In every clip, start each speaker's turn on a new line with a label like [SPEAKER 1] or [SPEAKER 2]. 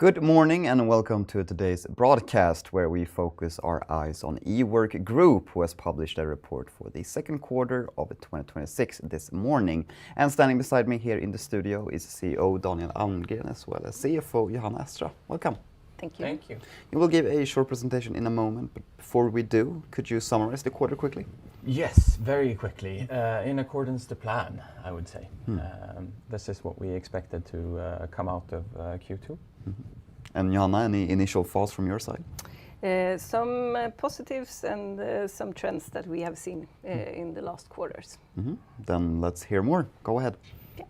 [SPEAKER 1] Good morning and welcome to today's broadcast where we focus our eyes on Ework Group, who has published a report for the second quarter of 2026 this morning. And standing beside me here in the studio is CEO Almgren as well as CFO Johanna Estra. Welcome.
[SPEAKER 2] Thank you.
[SPEAKER 3] Thank you.
[SPEAKER 1] You will give a short presentation in a moment, but before we do, could you summarize the quarter quickly?
[SPEAKER 3] Yes, very quickly. In accordance to plan, I would say. This is what we expected to come out of Q2.
[SPEAKER 1] And Johanna, any initial thoughts from your side?
[SPEAKER 2] Some positives and some trends that we have seen in the last quarters.
[SPEAKER 1] Then let's hear more. Go ahead.
[SPEAKER 2] Yeah.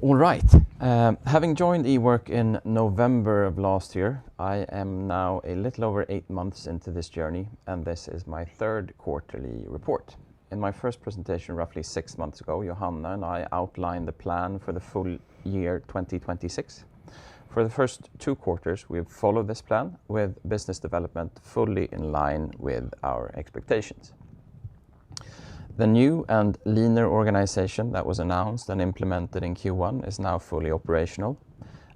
[SPEAKER 3] All right. Having joined Ework in November of last year, I am now a little over 8 months into this journey, and this is my third quarterly report. In my first presentation roughly 6 months ago, Johanna and I outlined the plan for the full year 2026. For the first 2 quarters, we've followed this plan with business development fully in line with our expectations. The new and leaner organization that was announced and implemented in Q1 is now fully operational.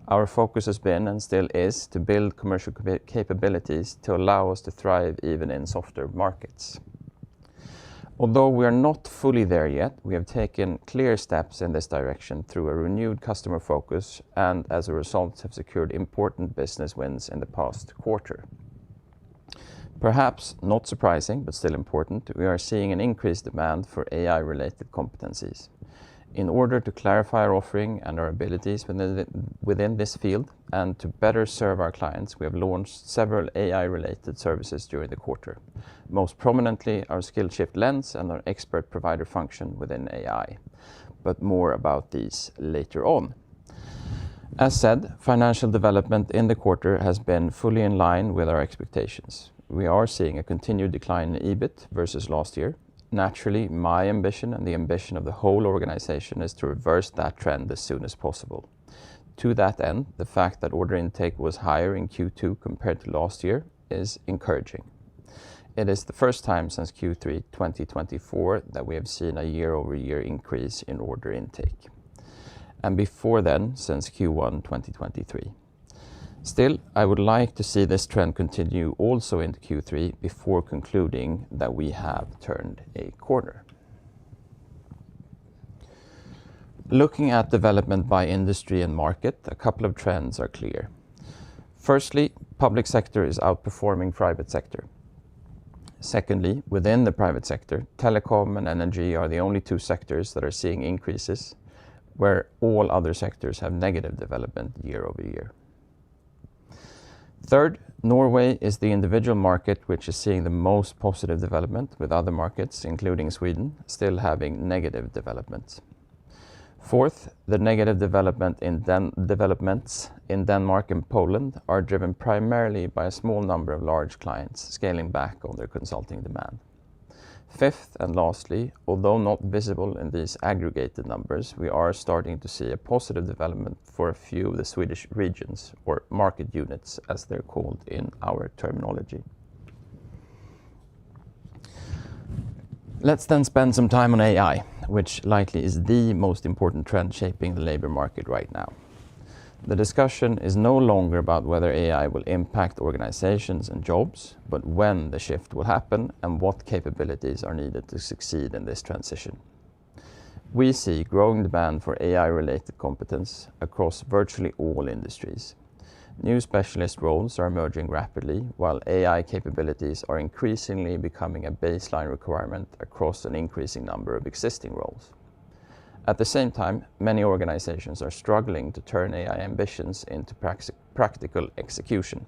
[SPEAKER 3] Our focus has been and still is to build commercial capabilities to allow us to thrive even in softer markets. Although we are not fully there yet, we have taken clear steps in this direction through a renewed customer focus and as a result have secured important business wins in the past quarter. Perhaps not surprising, but still important, we are seeing an increased demand for AI-related competencies. In order to clarify our offering and our abilities within this field and to better serve our clients, we have launched several AI-related services during the quarter. Most prominently, our Skillshift Lens and our expert provider function within AI. But more about these later on. As said, financial development in the quarter has been fully in line with our expectations. We are seeing a continued decline in EBIT versus last year. Naturally, my ambition and the ambition of the whole organization is to reverse that trend as soon as possible. To that end, the fact that order intake was higher in Q2 compared to last year is encouraging. It is the first time since Q3 2024 that we have seen a year-over-year increase in order intake. And before then, since Q1 2023. Still, I would like to see this trend continue also into Q3 before concluding that we have turned a corner. Looking at development by industry and market, a couple of trends are clear. Firstly, public sector is outperforming private sector. Secondly, within the private sector, telecom and energy are the only 2 sectors that are seeing increases, where all other sectors have negative development year over year. Third, Norway is the individual market which is seeing the most positive development, with other markets, including Sweden, still having negative developments. Fourth, the negative developments in Denmark and Poland are driven primarily by a small number of large clients scaling back on their consulting demand. Fifth and lastly, although not visible in these aggregated numbers, we are starting to see a positive development for a few of the Swedish regions, or market units as they're called in our terminology. Let's then spend some time on AI, which likely is the most important trend shaping the labor market right now. The discussion is no longer about whether AI will impact organizations and jobs, but when the shift will happen and what capabilities are needed to succeed in this transition. We see growing demand for AI-related competence across virtually all industries. New specialist roles are emerging rapidly, while AI capabilities are increasingly becoming a baseline requirement across an increasing number of existing roles. At the same time, many organizations are struggling to turn AI ambitions into practical execution.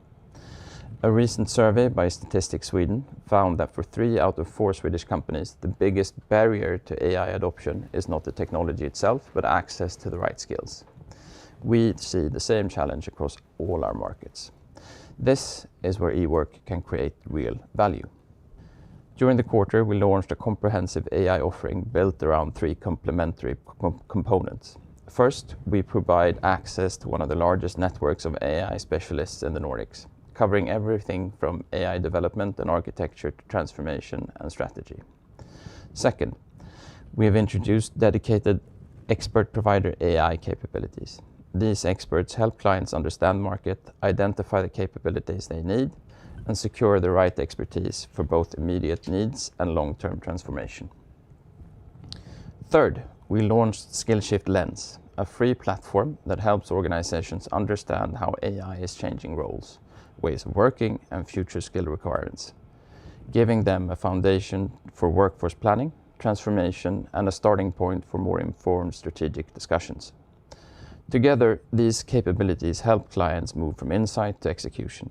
[SPEAKER 3] A recent survey by Statistics Sweden found that for 3 out of 4 Swedish companies, the biggest barrier to AI adoption is not the technology itself, but access to the right skills. We see the same challenge across all our markets. This is where Ework can create real value. During the quarter, we launched a comprehensive AI offering built around 3 complementary components. First, we provide access to one of the largest networks of AI specialists in the Nordics, covering everything from AI development and architecture to transformation and strategy. Second, we have introduced dedicated expert provider AI capabilities. These experts help clients understand market, identify the capabilities they need, and secure the right expertise for both immediate needs and long-term transformation. Third, we launched Skillshift Lens, a free platform that helps organizations understand how AI is changing roles, ways of working, and future skill requirements, giving them a foundation for workforce planning, transformation, and a starting point for more informed strategic discussions. Together, these capabilities help clients move from insight to execution.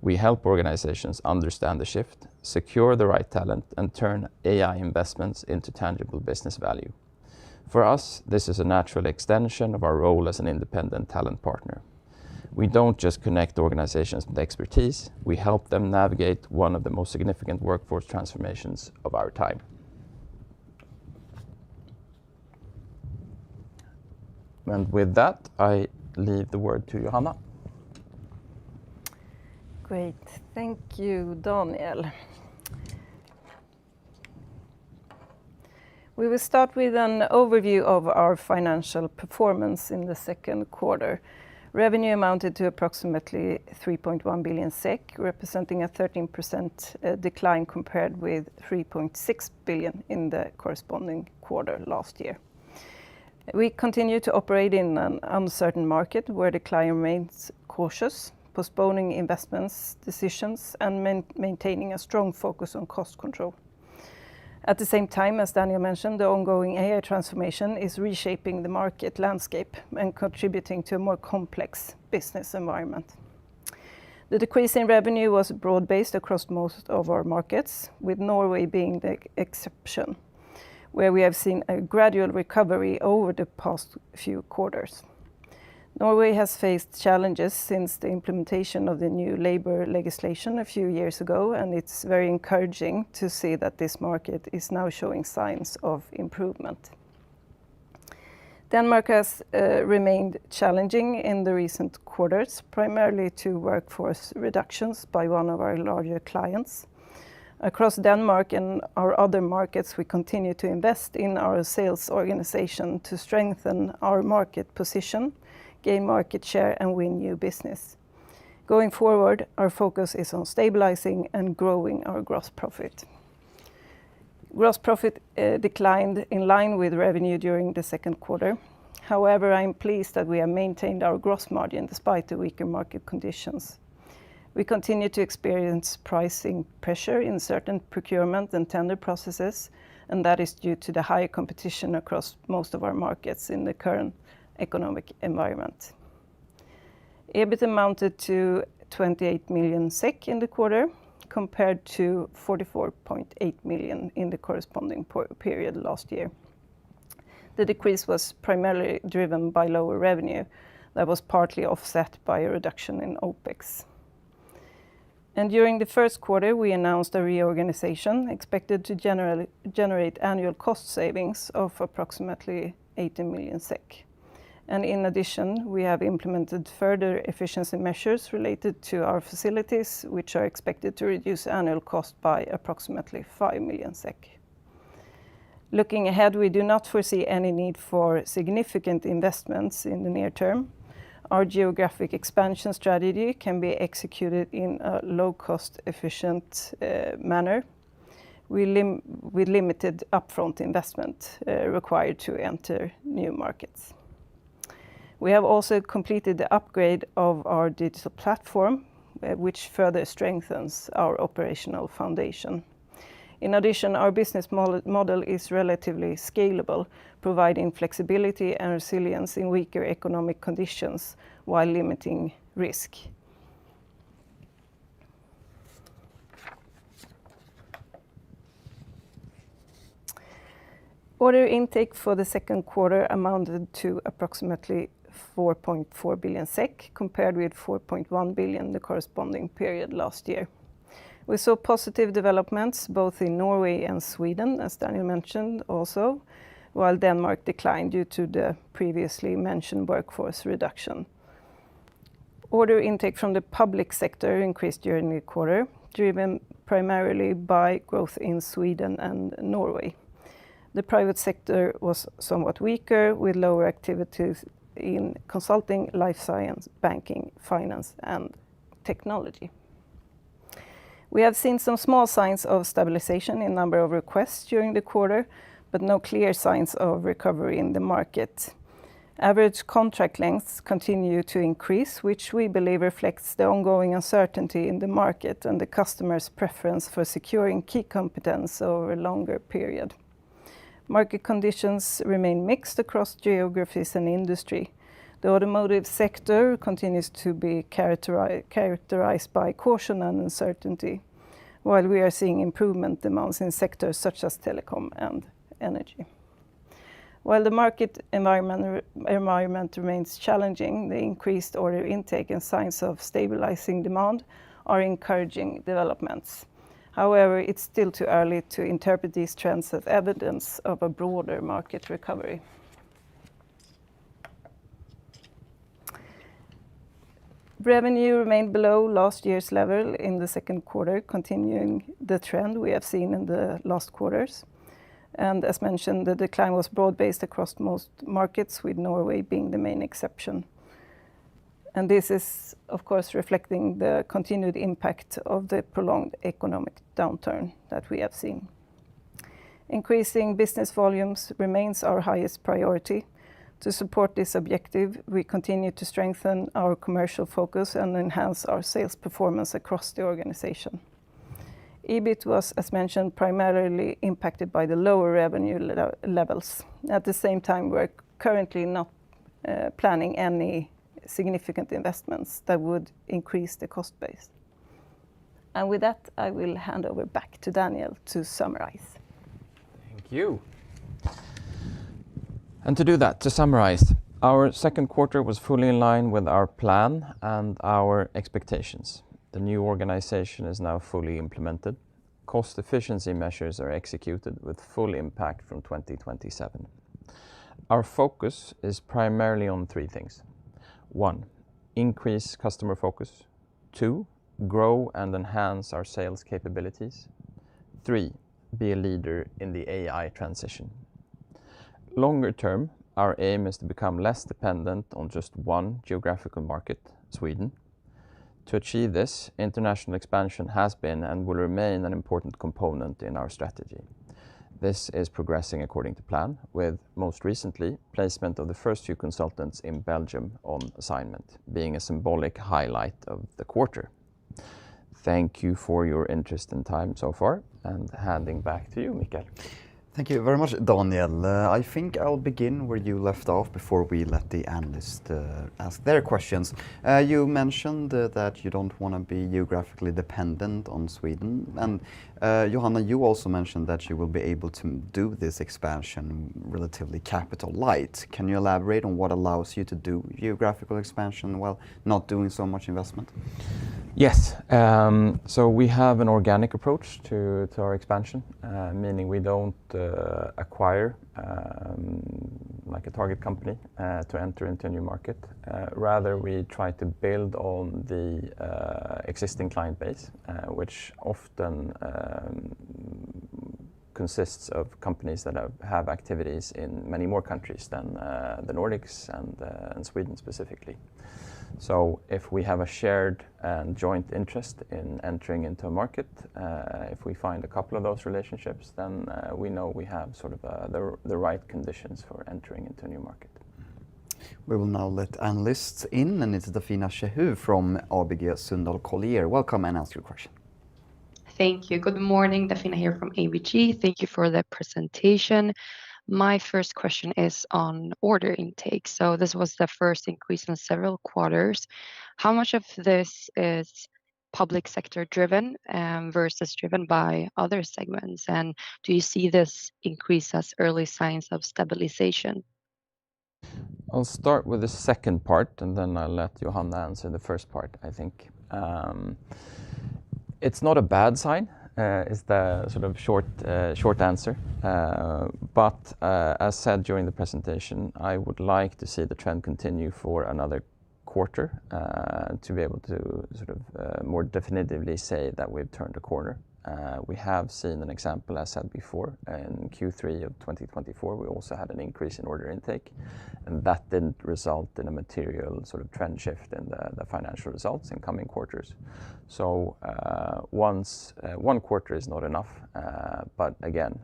[SPEAKER 3] We help organizations understand the shift, secure the right talent, and turn AI investments into tangible business value. For us, this is a natural extension of our role as an independent talent partner. We don't just connect organizations with expertise, we help them navigate one of the most significant workforce transformations of our time. And with that, I leave the word to Johanna.
[SPEAKER 2] Great, thank you, Daniel. We will start with an overview of our financial performance in the second quarter. Revenue amounted to approximately 3.1 billion SEK, representing a 13% decline compared with 3.6 billion in the corresponding quarter last year. We continue to operate in an uncertain market where the client remains cautious, postponing investments, decisions, and maintaining a strong focus on cost control. At the same time, as Daniel mentioned, the ongoing AI transformation is reshaping the market landscape and contributing to a more complex business environment. The decrease in revenue was broad-based across most of our markets, with Norway being the exception, where we have seen a gradual recovery over the past few quarters. Norway has faced challenges since the implementation of the new labor legislation a few years ago, and it's very encouraging to see that this market is now showing signs of improvement. Denmark has remained challenging in the recent quarters, primarily to workforce reductions by one of our larger clients. Across Denmark and our other markets, we continue to invest in our sales organization to strengthen our market position, gain market share, and win new business. Going forward, our focus is on stabilizing and growing our gross profit. Gross profit declined in line with revenue during the second quarter. However, I'm pleased that we have maintained our gross margin despite the weaker market conditions. We continue to experience pricing pressure in certain procurement and tender processes, and that is due to the higher competition across most of our markets in the current economic environment. EBIT amounted to 28 million SEK in the quarter, compared to 44.8 million in the corresponding period last year. The decrease was primarily driven by lower revenue that was partly offset by a reduction in OpEx. And during the first quarter, we announced a reorganization expected to generate annual cost savings of approximately 18 million SEK. And in addition, we have implemented further efficiency measures related to our facilities, which are expected to reduce annual cost by approximately 5 million SEK. Looking ahead, we do not foresee any need for significant investments in the near term. Our geographic expansion strategy can be executed in a low-cost, efficient manner, with limited upfront investment required to enter new markets. We have also completed the upgrade of our digital platform, which further strengthens our operational foundation. In addition, our business model is relatively scalable, providing flexibility and resilience in weaker economic conditions while limiting risk. Order intake for the second quarter amounted to approximately 4.4 billion SEK, compared with 4.1 billion the corresponding period last year. We saw positive developments both in Norway and Sweden, as Daniel mentioned also, while Denmark declined due to the previously mentioned workforce reduction. Order intake from the public sector increased during the quarter, driven primarily by growth in Sweden and Norway. The private sector was somewhat weaker, with lower activities in consulting, life science, banking, finance, and technology. We have seen some small signs of stabilization in number of requests during the quarter, but no clear signs of recovery in the market. Average contract lengths continue to increase, which we believe reflects the ongoing uncertainty in the market and the customer's preference for securing key competence over a longer period. Market conditions remain mixed across geographies and industry. The automotive sector continues to be characterized by caution and uncertainty, while we are seeing improvement demands in sectors such as telecom and energy. While the market environment remains challenging, the increased order intake and signs of stabilizing demand are encouraging developments. However, it's still too early to interpret these trends as evidence of a broader market recovery. Revenue remained below last year's level in the second quarter, continuing the trend we have seen in the last quarters. And as mentioned, the decline was broad-based across most markets, with Norway being the main exception. And this is, of course, reflecting the continued impact of the prolonged economic downturn that we have seen. Increasing business volumes remains our highest priority. To support this objective, we continue to strengthen our commercial focus and enhance our sales performance across the organization. EBIT was, as mentioned, primarily impacted by the lower revenue levels. At the same time, we're currently not planning any significant investments that would increase the cost base. And with that, I will hand over back to Daniel to summarize.
[SPEAKER 3] Thank you. And to do that, to summarize, our second quarter was fully in line with our plan and our expectations. The new organization is now fully implemented. Cost efficiency measures are executed with full impact from 2027. Our focus is primarily on three things. 1, increase customer focus. 2, grow and enhance our sales capabilities. 3, be a leader in the AI transition. Longer term, our aim is to become less dependent on just one geographical market, Sweden. To achieve this, international expansion has been and will remain an important component in our strategy. This is progressing according to plan, with most recently placement of the first few consultants in Belgium on assignment, being a symbolic highlight of the quarter. Thank you for your interest and time so far, and handing back to you, Mikael.
[SPEAKER 1] Thank you very much, Daniel. I think I'll begin where you left off before we let the analysts ask their questions. You mentioned that you don't want to be geographically dependent on Sweden. And Johanna, you also mentioned that you will be able to do this expansion relatively capital light. Can you elaborate on what allows you to do geographical expansion while not doing so much investment?
[SPEAKER 3] Yes, so we have an organic approach to our expansion, meaning we don't acquire like a target company to enter into a new market. Rather, we try to build on the existing client base, which often consists of companies that have activities in many more countries than the Nordics and Sweden specifically. So if we have a shared and joint interest in entering into a market, if we find a couple of those relationships, then we know we have sort of the right conditions for entering into a new market.
[SPEAKER 1] We will now let analysts in, and it's Dafina Shehu from ABG Sundal Collier. Welcome and ask your question.
[SPEAKER 4] Thank you. Good morning, Dafina here from ABG. Thank you for the presentation. My first question is on order intake. So this was the first increase in several quarters. How much of this is public sector driven versus driven by other segments? And do you see this increase as early signs of stabilization?
[SPEAKER 3] I'll start with the second part, and then I'll let Johanna answer the first part, I think. It's not a bad sign, is the sort of short answer. But as said during the presentation, I would like to see the trend continue for another quarter to be able to sort of more definitively say that we've turned a corner. We have seen an example, as said before, in Q3 of 2024, we also had an increase in order intake, and that didn't result in a material sort of trend shift in the financial results in coming quarters. So one quarter is not enough, but again,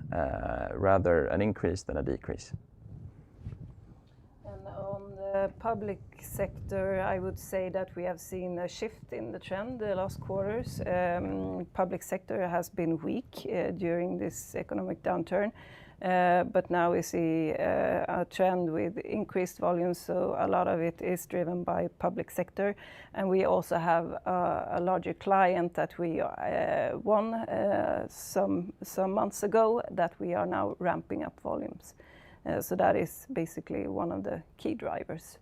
[SPEAKER 3] rather an increase than a decrease.
[SPEAKER 2] And on the public sector, I would say that we have seen a shift in the trend the last quarters. Public sector has been weak during this economic downturn, but now we see a trend with increased volumes, so a lot of it is driven by public sector. And we also have a larger client that we won some months ago that we are now ramping up volumes. So that is basically one of the key drivers.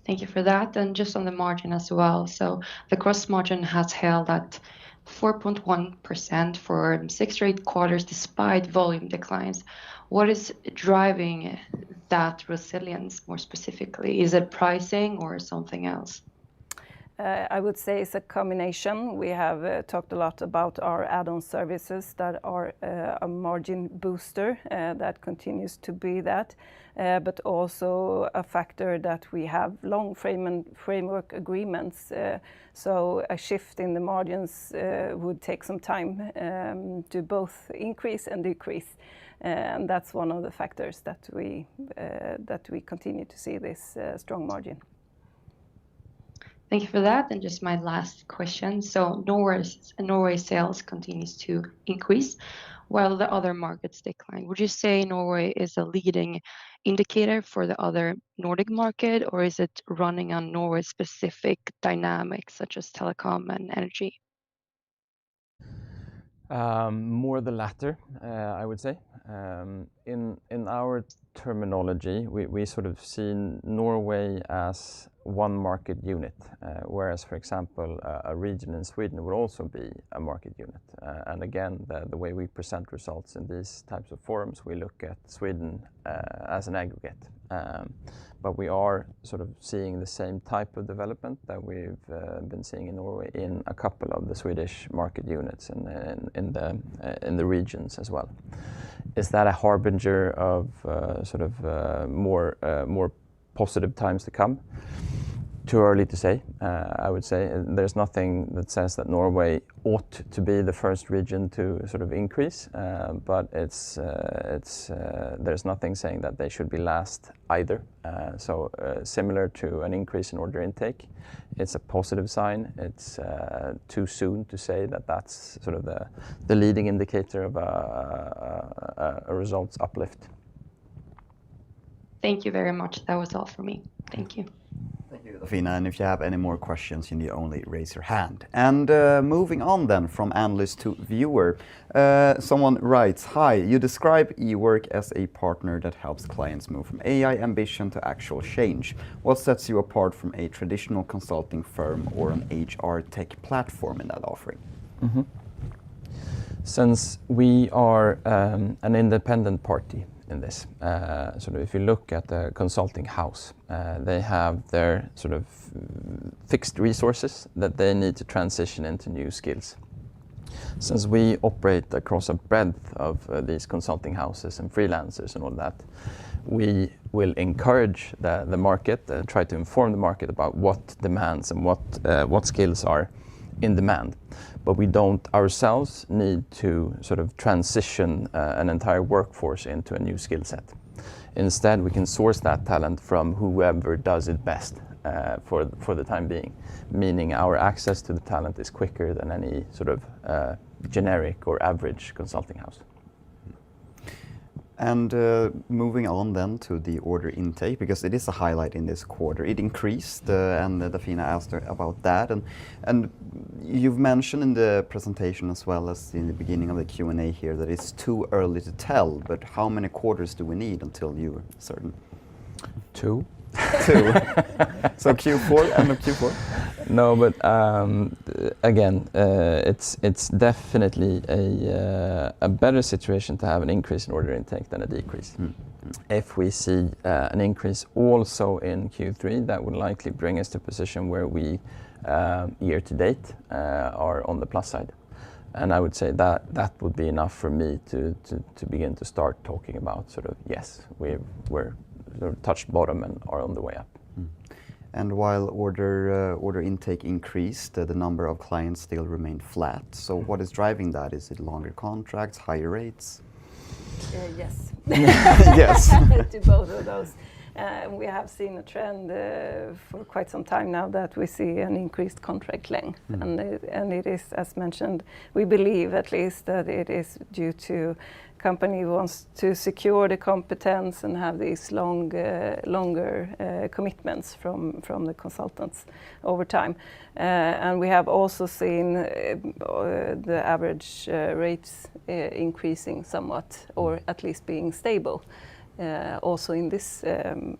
[SPEAKER 4] Thank you for that. And just on the margin as well. So the gross margin has held at 4.1% for 6 straight quarters despite volume declines. What is driving that resilience more specifically? Is it pricing or something else?
[SPEAKER 2] I would say it's a combination. We have talked a lot about our add-on services that are a margin booster that continues to be that, but also a factor that we have long framework agreements. So a shift in the margins would take some time to both increase and decrease. And that's one of the factors that we continue to see this strong margin.
[SPEAKER 4] Thank you for that. And just my last question. So Norway sales continues to increase while the other markets decline. Would you say Norway is a leading indicator for the other Nordic market, or is it running on Norway specific dynamics such as telecom and energy?
[SPEAKER 3] More the latter, I would say. In our terminology, we sort of see Norway as one market unit, whereas, for example, a region in Sweden would also be a market unit. And again, the way we present results in these types of forums, we look at Sweden as an aggregate. But we are sort of seeing the same type of development that we've been seeing in Norway in a couple of the Swedish market units in the regions as well. Is that a harbinger of more positive times to come? Too early to say. I would say there's nothing that says that Norway ought to be the first region to sort of increase, but there's nothing saying that they should be last either. So similar to an increase in order intake, it's a positive sign. It's too soon to say that that's sort of the leading indicator of a results uplift.
[SPEAKER 4] Thank you very much. That was all for me. Thank you.
[SPEAKER 1] Thank you, Dafina. And if you have any more questions, you need only raise your hand. And moving on then from analyst to viewer, someone writes, "Hi, you describe Ework as a partner that helps clients move from AI ambition to actual change. What sets you apart from a traditional consulting firm or an HR tech platform in that offering?"
[SPEAKER 3] Mm-hmm. Since we are an independent party in this, sort of if you look at the consulting house, they have their sort of fixed resources that they need to transition into new skills. Since we operate across a breadth of these consulting houses and freelancers and all that, we will encourage the market, try to inform the market about what demands and what skills are in demand. But we don't ourselves need to sort of transition an entire workforce into a new skill set. Instead, we can source that talent from whoever does it best for the time being, meaning our access to the talent is quicker than any sort of generic or average consulting house.
[SPEAKER 1] And moving on then to the order intake, because it is a highlight in this quarter. It increased, and Dafina asked her about that. And you've mentioned in the presentation as well as in the beginning of the Q&A here that it's too early to tell, but how many quarters do we need until you're certain?
[SPEAKER 3] 2.
[SPEAKER 1] 2. So Q4, end of Q4?
[SPEAKER 3] No, but again, it's definitely a better situation to have an increase in order intake than a decrease. If we see an increase also in Q3, that would likely bring us to a position where we, year to date, are on the plus side. And I would say that would be enough for me to begin to start talking about sort of, yes, we're sort of touched bottom and are on the way up.
[SPEAKER 1] And while order intake increased, the number of clients still remained flat. So what is driving that? Is it longer contracts, higher rates?
[SPEAKER 2] Yes.
[SPEAKER 1] Yes.
[SPEAKER 2] To both of those. We have seen a trend for quite some time now that we see an increased contract length. And it is, as mentioned, we believe at least that it is due to company wants to secure the competence and have these longer commitments from the consultants over time. And we have also seen the average rates increasing somewhat, or at least being stable. Also in this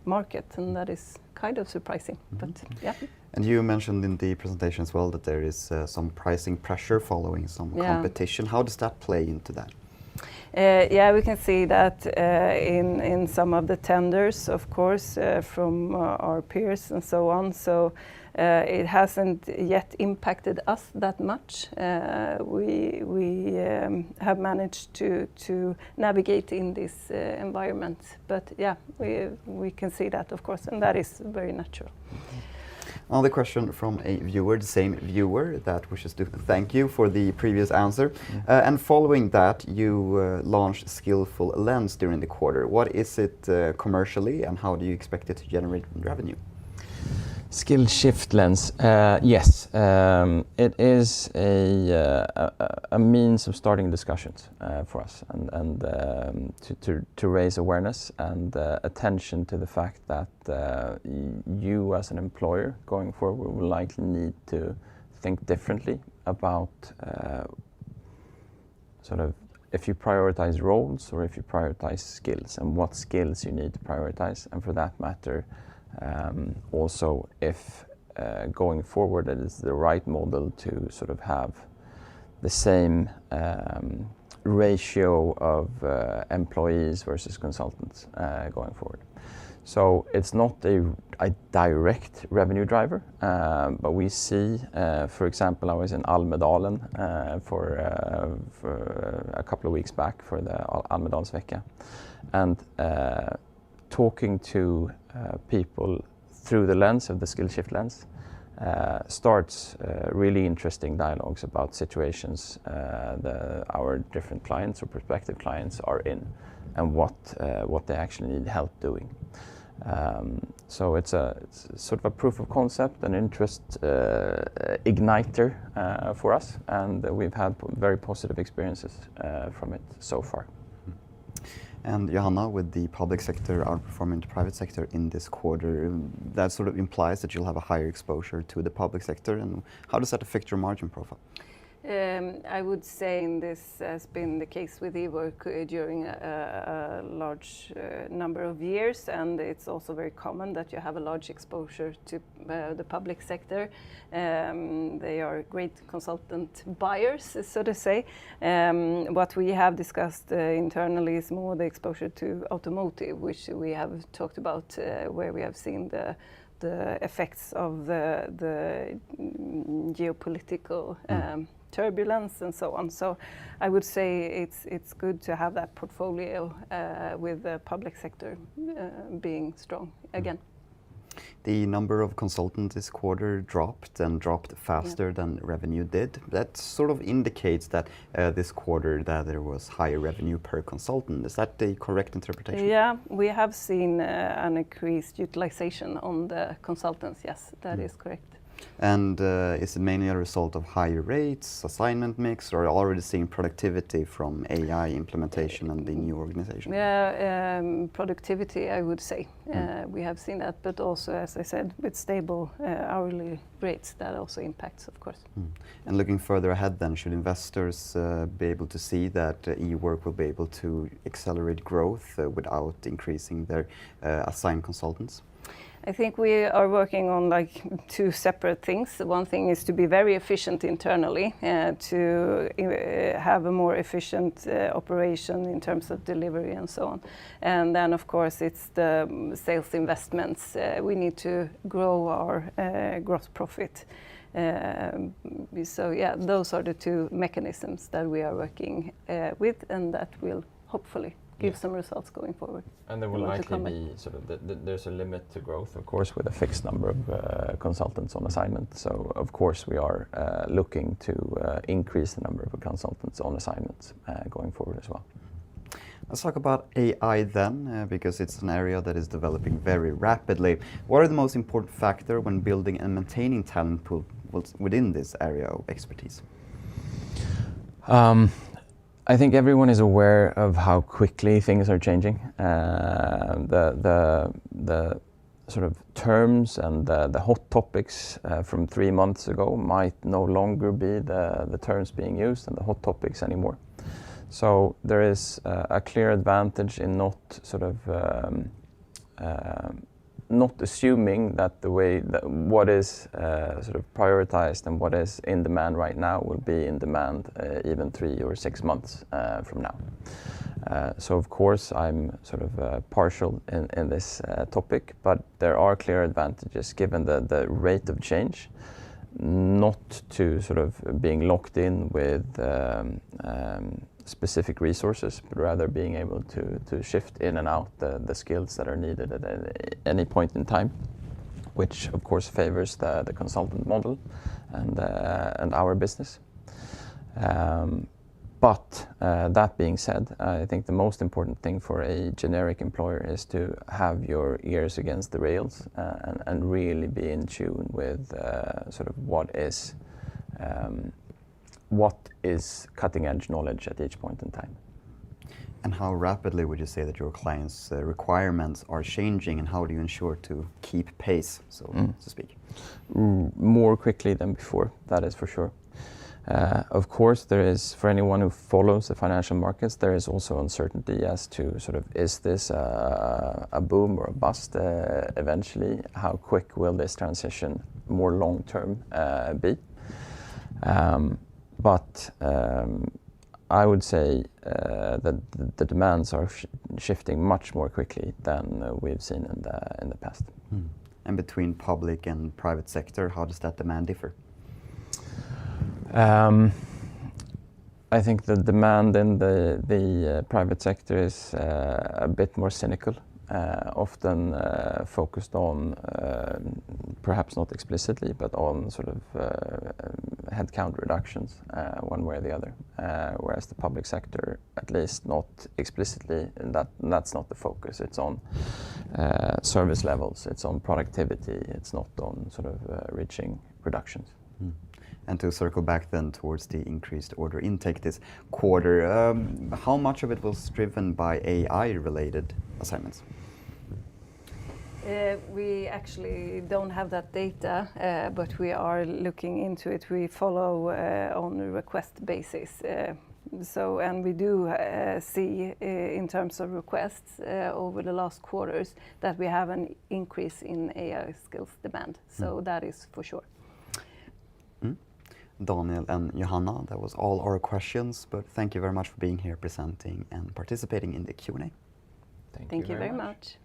[SPEAKER 2] market, and that is kind of surprising. But yeah.
[SPEAKER 1] And you mentioned in the presentation as well that there is some pricing pressure following some competition. How does that play into that?
[SPEAKER 2] Yeah, we can see that in some of the tenders, of course, from our peers and so on. So it hasn't yet impacted us that much. We have managed to navigate in this environment. But yeah, we can see that, of course, and that is very natural.
[SPEAKER 1] Another question from a viewer, the same viewer, that wishes to thank you for the previous answer. And following that, you launched Skillshift Lens during the quarter. What is it commercially, and how do you expect it to generate revenue?
[SPEAKER 3] Skillshift Lens, yes, it is a means of starting discussions for us, and to raise awareness and attention to the fact that you as an employer going forward will likely need to think differently about sort of if you prioritize roles or if you prioritize skills, and what skills you need to prioritize, and for that matter, also if going forward it is the right model to sort of have the same ratio of employees versus consultants going forward. So it's not a direct revenue driver, but we see, for example, I was in Almedalen for a couple of weeks back for the Almedalsvecka, and talking to people through the lens of the Skillshift Lens starts really interesting dialogues about situations our different clients or prospective clients are in, and what they actually need help doing. So it's sort of a proof of concept, an interest igniter for us, and we've had very positive experiences from it so far.
[SPEAKER 1] And Johanna, with the public sector outperforming the private sector in this quarter, that sort of implies that you'll have a higher exposure to the public sector. And how does that affect your margin profile?
[SPEAKER 2] I would say this has been the case with Ework during a large number of years, and it's also very common that you have a large exposure to the public sector. They are great consultant buyers, so to say. What we have discussed internally is more the exposure to automotive, which we have talked about, where we have seen the effects of the geopolitical turbulence and so on. So I would say it's good to have that portfolio with the public sector being strong again.
[SPEAKER 1] The number of consultants this quarter dropped faster than revenue did. That sort of indicates that this quarter that there was higher revenue per consultant. Is that the correct interpretation?
[SPEAKER 2] Yeah, we have seen an increased utilization on the consultants. Yes, that is correct.
[SPEAKER 1] And is it mainly a result of higher rates, assignment mix, or already seeing productivity from AI implementation and the new organization?
[SPEAKER 2] Yeah, productivity, I would say. We have seen that, but also, as I said, with stable hourly rates, that also impacts, of course.
[SPEAKER 1] And looking further ahead then, should investors be able to see that Ework will be able to accelerate growth without increasing their assigned consultants?
[SPEAKER 2] I think we are working on like two separate things. One thing is to be very efficient internally, to have a more efficient operation in terms of delivery and so on. And then, of course, it's the sales investments. We need to grow our gross profit. So yeah, those are the two mechanisms that we are working with, and that will hopefully give some results going forward.
[SPEAKER 3] And there will likely be sort of there's a limit to growth, of course, with a fixed number of consultants on assignment. So of course we are looking to increase the number of consultants on assignments going forward as well.
[SPEAKER 1] Let's talk about AI then, because it's an area that is developing very rapidly. What are the most important factors when building and maintaining talent pool within this area of expertise?
[SPEAKER 3] I think everyone is aware of how quickly things are changing. The sort of terms and the hot topics from 3 months ago might no longer be the terms being used and the hot topics anymore. So there is a clear advantage in not sort of not assuming that the way that what is sort of prioritized and what is in demand right now will be in demand even 3 or 6 months from now. So of course I'm sort of partial in this topic, but there are clear advantages given the rate of change, not to sort of being locked in with specific resources, but rather being able to shift in and out the skills that are needed at any point in time, which of course favors the consultant model and our business. But that being said, I think the most important thing for a generic employer is to have your ears against the rails and really be in tune with sort of what is cutting edge knowledge at each point in time.
[SPEAKER 1] And how rapidly would you say that your clients' requirements are changing, and how do you ensure to keep pace, so to speak?
[SPEAKER 3] More quickly than before, that is for sure. Of course, there is, for anyone who follows the financial markets, there is also uncertainty as to sort of, is this a boom or a bust eventually? How quick will this transition more long term be? But I would say that the demands are shifting much more quickly than we've seen in the past.
[SPEAKER 1] And between public and private sector, how does that demand differ?
[SPEAKER 3] I think the demand in the private sector is a bit more cynical, often focused on, perhaps not explicitly, but on sort of headcount reductions one way or the other, whereas the public sector, at least not explicitly, that's not the focus. It's on service levels, it's on productivity, it's not on sort of reaching productions.
[SPEAKER 1] And to circle back then towards the increased order intake this quarter, how much of it was driven by AI-related assignments?
[SPEAKER 2] We actually don't have that data, but we are looking into it. We follow on a request basis. And we do see in terms of requests over the last quarters that we have an increase in AI skills demand. So that is for sure.
[SPEAKER 1] Daniel and Johanna, that was all our questions, but thank you very much for being here, presenting and participating in the Q&A.
[SPEAKER 2] Thank you very much.